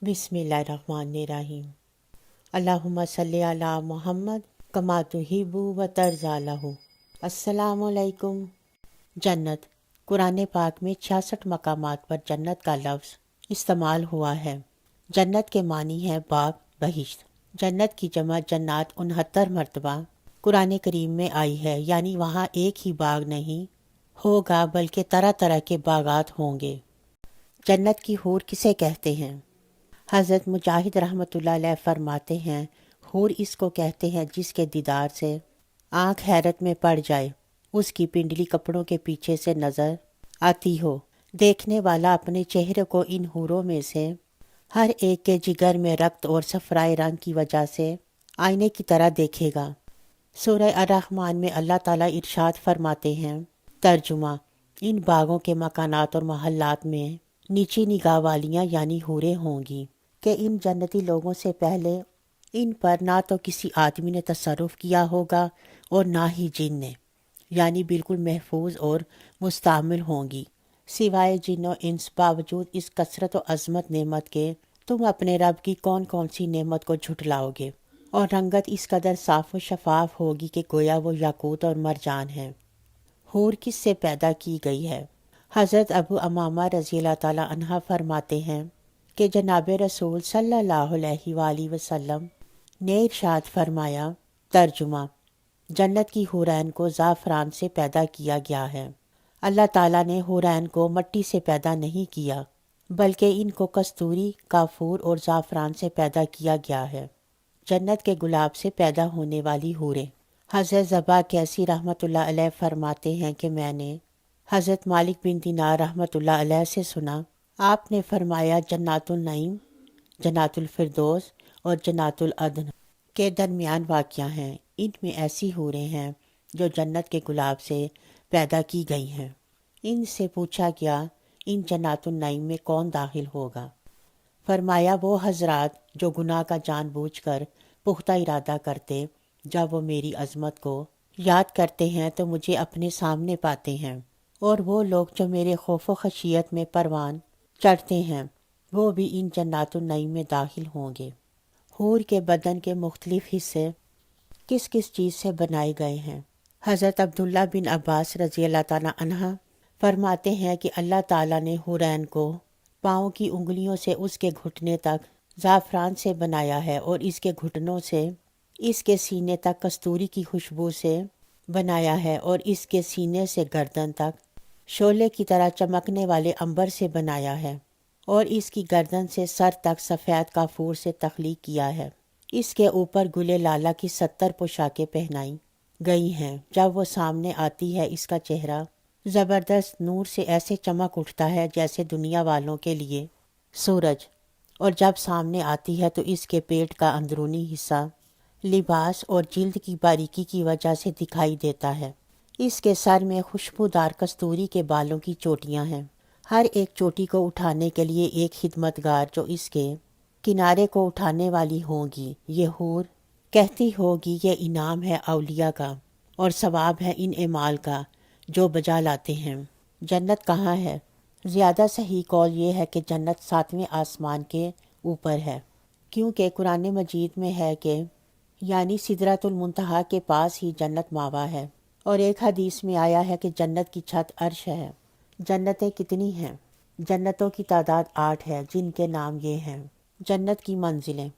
بسم اللہ الرحمن الرحیم۔ اللہم صلی علی محمد کما تحب و ترضی لہ۔ السلام علیکم۔ جنت، قرآن پاک میں 66 مقامات پر جنت کا لفظ استعمال ہوا ہے۔ جنت کے معنی ہے باغ، بہشت۔ جنت کی جمع جنات 69 مرتبہ قرآن کریم میں آئی ہے، یعنی وہاں ایک ہی باغ نہیں ہوگا بلکہ طرح طرح کے باغات ہوں گے۔ جنت کی حور کسے کہتے ہیں؟ حضرت مجاہد رحمۃ اللہ علیہ فرماتے ہیں، حور اس کو کہتے ہیں جس کے دیدار سے آنکھ حیرت میں پڑ جائے، اس کی پنڈلی کپڑوں کے پیچھے سے نظر آتی ہو۔ دیکھنے والا اپنے چہرے کو ان حوروں میں سے ہر ایک کے جگر میں رکت اور صفرائے رنگ کی وجہ سے آئینے کی طرح دیکھے گا۔ سورہ الرحمن میں اللہ تعالیٰ ارشاد فرماتے ہیں، ترجمہ: ان باغوں کے مکانات اور محلات میں نیچی نگاہ والیاں یعنی حوریں ہوں گی کہ ان جنتی لوگوں سے پہلے ان پر نہ تو کسی آدمی نے تصرف کیا ہوگا اور نہ ہی جن نے، یعنی بالکل محفوظ اور مستعمل ہوں گی۔ سوائے جن و انس، باوجود اس کثرت و عظمت نعمت کے تم اپنے رب کی کون کون سی نعمت کو جھٹلاؤ گے، اور رنگت اس قدر صاف و شفاف ہوگی کہ گویا وہ یاقوت اور مرجان ہے۔ حور کس سے پیدا کی گئی ہے؟ حضرت ابو امامہ رضی اللہ تعالیٰ عنہ فرماتے ہیں کہ جناب رسول صلی اللہ علیہ وآلہ وسلم نے ارشاد فرمایا، ترجمہ: جنت کی حورین کو زعفران سے پیدا کیا گیا ہے۔ اللہ تعالیٰ نے حورین کو مٹی سے پیدا نہیں کیا بلکہ ان کو کستوری، کافور اور زعفران سے پیدا کیا گیا ہے۔ جنت کے گلاب سے پیدا ہونے والی حوریں۔ حضرت زبا کیسی رحمۃ اللہ علیہ فرماتے ہیں کہ میں نے حضرت مالک بن دینار رحمۃ اللہ علیہ سے سنا، آپ نے فرمایا، جنات النعیم، جنات الفردوس اور جنات العدن کے درمیان واقع ہیں۔ ان میں ایسی حوریں ہیں جو جنت کے گلاب سے پیدا کی گئی ہیں۔ ان سے پوچھا گیا، ان جنات النعیم میں کون داخل ہوگا؟ فرمایا، وہ حضرات جو گناہ کا جان بوجھ کر پختہ ارادہ کرتے، جب وہ میری عظمت کو یاد کرتے ہیں تو مجھے اپنے سامنے پاتے ہیں، اور وہ لوگ جو میرے خوف و خشیت میں پروان چڑھتے ہیں، وہ بھی ان جنات النعیم میں داخل ہوں گے۔ حور کے بدن کے مختلف حصے کس کس چیز سے بنائے گئے ہیں؟ حضرت عبداللہ بن عباس رضی اللہ تعالیٰ عنہ فرماتے ہیں کہ اللہ تعالیٰ نے حورین کو پاؤں کی انگلیوں سے اس کے گھٹنے تک زعفران سے بنایا ہے، اور اس کے گھٹنوں سے اس کے سینے تک کستوری کی خوشبو سے بنایا ہے، اور اس کے سینے سے گردن تک شعلے کی طرح چمکنے والے عنبر سے بنایا ہے، اور اس کی گردن سے سر تک سفید کافور سے تخلیق کیا ہے۔ اس کے اوپر گل لالہ کی 70 پوشاکیں پہنائی گئی ہیں۔ جب وہ سامنے آتی ہے، اس کا چہرہ زبردست نور سے ایسے چمک اٹھتا ہے جیسے دنیا والوں کے لیے سورج، اور جب سامنے آتی ہے تو اس کے پیٹ کا اندرونی حصہ لباس اور جلد کی باریکی کی وجہ سے دکھائی دیتا ہے۔ اس کے سر میں خوشبودار کستوری کے بالوں کی چوٹیاں ہیں۔ ہر ایک چوٹی کو اٹھانے کے لیے ایک خدمتگار جو اس کے کنارے کو اٹھانے والی ہوں گی۔ یہ حور کہتی ہوگی، یہ انعام ہے اولیاء کا اور ثواب ہے ان اعمال کا جو بجا لاتے ہیں۔ جنت کہاں ہے؟ زیادہ صحیح قول یہ ہے کہ جنت 7ویں آسمان کے اوپر ہے، کیونکہ قرآن مجید میں ہے کہ یعنی سدرۃ المنتہا کے پاس ہی جنت ماوا ہے، اور ایک حدیث میں آیا ہے کہ جنت کی چھت عرش ہے۔ جنتیں کتنی ہیں؟ جنتوں کی تعداد 8 ہے، جن کے نام یہ ہیں۔ جنت کی منزلیں۔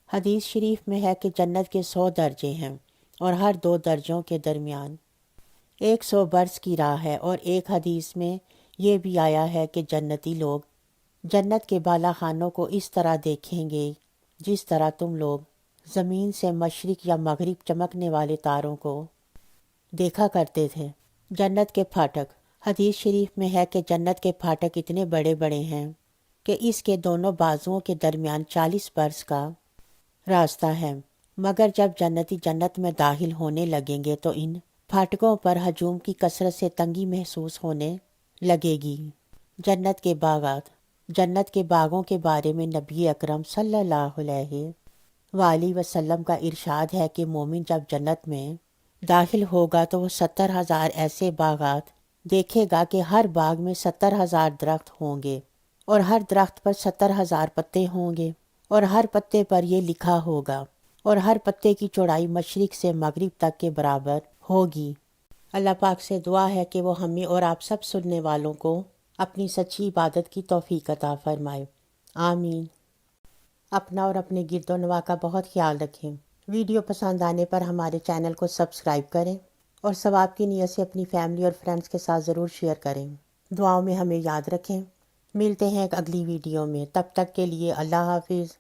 حدیث شریف میں ہے کہ جنت کے 100 درجے ہیں، اور ہر 2 درجوں کے درمیان 100 برس کی راہ ہے، اور ایک حدیث میں یہ بھی آیا ہے کہ جنتی لوگ جنت کے بالا خانوں کو اس طرح دیکھیں گے جس طرح تم لوگ زمین سے مشرق یا مغرب چمکنے والے تاروں کو دیکھا کرتے تھے۔ جنت کے پھاٹک۔ حدیث شریف میں ہے کہ جنت کے پھاٹک اتنے بڑے بڑے ہیں کہ اس کے دونوں بازوؤں کے درمیان 40 برس کا راستہ ہے، مگر جب جنتی جنت میں داخل ہونے لگیں گے تو ان پھاٹکوں پر ہجوم کی کثرت سے تنگی محسوس ہونے لگے گی۔ جنت کے باغات۔ جنت کے باغوں کے بارے میں نبی اکرم صلی اللہ علیہ وآلہ وسلم کا ارشاد ہے کہ مومن جب جنت میں داخل ہوگا تو وہ 70,000 ایسے باغات دیکھے گا کہ ہر باغ میں 70,000 درخت ہوں گے، اور ہر درخت پر 70,000 پتے ہوں گے، اور ہر پتے پر یہ لکھا ہوگا، اور ہر پتے کی چوڑائی مشرق سے مغرب تک کے برابر ہوگی۔ اللہ پاک سے دعا ہے کہ وہ ہمیں اور آپ سب سننے والوں کو اپنی سچی عبادت کی توفیق عطا فرمائے، آمین۔ اپنا اور اپنے گرد و نواح کا بہت خیال رکھیں۔ ویڈیو پسند آنے پر ہمارے چینل کو سبسکرائب کریں اور ثواب کی نیت سے اپنی فیملی اور فرینڈز کے ساتھ ضرور شیئر کریں۔ دعاؤں میں ہمیں یاد رکھیں۔ ملتے ہیں ایک اگلی ویڈیو میں، تب تک کے لیے اللہ حافظ۔